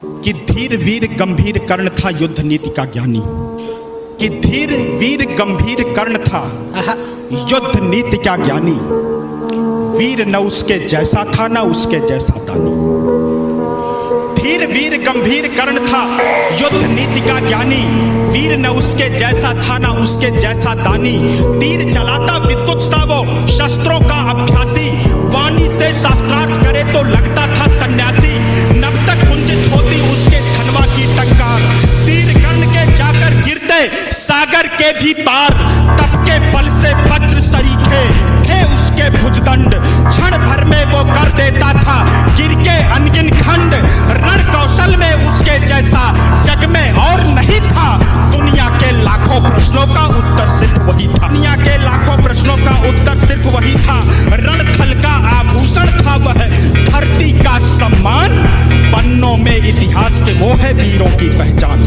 कि धीर वीर गंभीर कर्ण था युद्ध नीति का ज्ञानी। कि धीर वीर गंभीर कर्ण था युद्ध नीति का ज्ञानी। वीर न उसके जैसा था न उसके जैसा दानी। धीर वीर गंभीर कर्ण था युद्ध नीति का ज्ञानी। वीर न उसके जैसा था न उसके जैसा दानी। तीर चलाता विद्युत सा वो शस्त्रों का अभ्यासी। वाणी से शास्त्रार्थ करे तो लगता था सन्यासी। नभ तक कुंजित होती उसके धनवा की टंकार। तीर कर्ण के जाकर गिरते सागर के भी पार। तप के बल से वज्र सरीखे थे उसके भुजदंड। क्षण भर में वो कर देता था गिर के अनगिन खंड। रण कौशल में उसके जैसा जग में और नहीं था। दुनिया के लाखों प्रश्नों का उत्तर सिर्फ वही था। दुनिया के लाखों प्रश्नों का उत्तर सिर्फ वही था। रणथल का आभूषण था वह धरती का सम्मान। पन्नों में इतिहास के वो है वीरों की पहचान।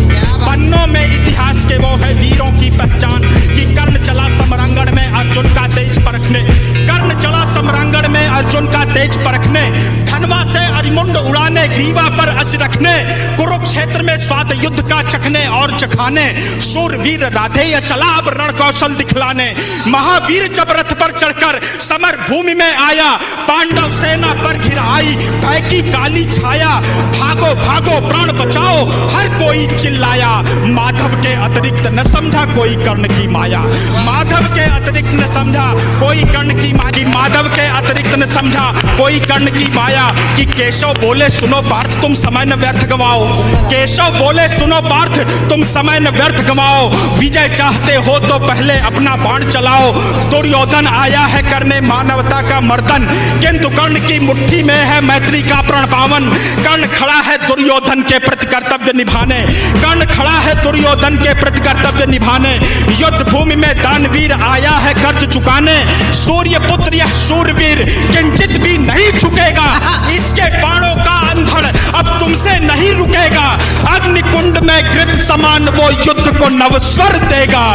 पन्नों में इतिहास के वो है वीरों की पहचान। कि कर्ण चला समरांगण में अर्जुन का तेज परखने। कर्ण चला समरांगण में अर्जुन का तेज परखने। धनवा से अरिमुंड उड़ाने ग्रीवा पर अस रखने। कुरुक्षेत्र में स्वाद युद्ध का चखने और चखाने। शूरवीर राधेय चला अब रण कौशल दिखलाने। महावीर जब रथ पर चढ़कर समर भूमि में आया। पांडव सेना पर घिर आई भय की काली छाया। भागो भागो प्राण बचाओ हर कोई चिल्लाया। माधव के अतिरिक्त न समझा कोई कर्ण की माया। माधव के अतिरिक्त न समझा कोई कर्ण की माया। माधव के अतिरिक्त न समझा कोई कर्ण की माया। कि केशव बोले सुनो पार्थ तुम समय न व्यर्थ गवाओ। केशव बोले सुनो पार्थ तुम समय न व्यर्थ गवाओ। विजय चाहते हो तो पहले अपना बाण चलाओ। दुर्योधन आया है करने मानवता का मर्दन। किंतु कर्ण की मुट्ठी में है मैत्री का प्रण पावन। कर्ण खड़ा है दुर्योधन के प्रति कर्तव्य निभाने। कर्ण खड़ा है दुर्योधन के प्रति कर्तव्य निभाने। युद्ध भूमि में दानवीर आया है कर्ज चुकाने। सूर्य पुत्र यह शूरवीर किंचित भी नहीं झुकेगा। इसके बाणों का अंधड़ अब तुमसे नहीं रुकेगा। अग्निकुंड में घृत समान वो युद्ध को नवस्वर देगा।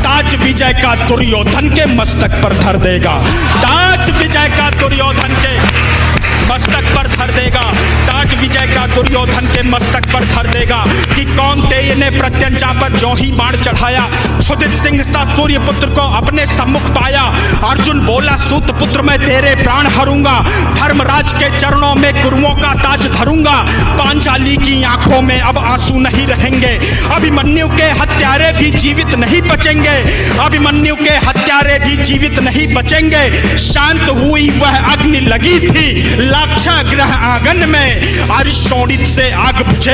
ताज विजय का दुर्योधन के मस्तक पर धर देगा। ताज विजय का दुर्योधन के मस्तक पर धर देगा। ताज विजय का दुर्योधन के मस्तक पर धर देगा। कि कौन्तेय ने प्रत्यंचा पर जो ही बाण चढ़ाया। क्षुधित सिंह सा सूर्य पुत्र को अपने सम्मुख पाया। अर्जुन बोला सूत पुत्र मैं तेरे प्राण हरूंगा। धर्मराज के चरणों में गुरुओं का ताज धरूंगा। पांचाली की आंखों में अब आंसू नहीं रहेंगे। अभिमन्यु के हत्यारे भी जीवित नहीं बचेंगे। अभिमन्यु के हत्यारे भी जीवित नहीं बचेंगे। शांत हुई वह अग्नि लगी थी लाक्षागृह आंगन में। अरिशोणित से आग बुझे